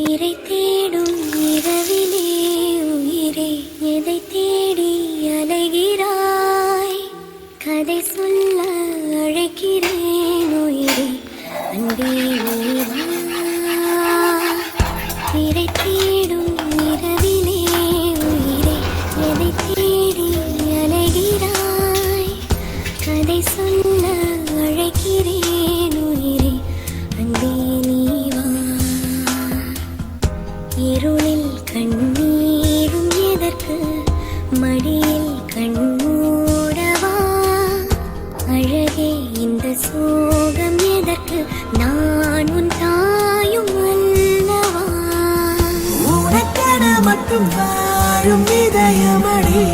இறை தேடும் இரவிலே உயிரே எதை தேடி அலைகிறாய்? கதை சொல்ல அழைக்கிறேன் உயிரே அன்பே நீ வா. இறை தேடும் இரவிலே உயிரே எதை தேடி அலைகிறாய்? கதை சொல்ல அழைக்கிறேன் உயிரே அன்பே நீ வா. இருளில் கண்ணீரும் எதற்கு? மடியில் கண்மூடவா? அழகே இந்த சோகம் எதற்கு? நான் உன் தாயும் அல்லவா? உனக்கென மட்டும் வாழும் இதயமடி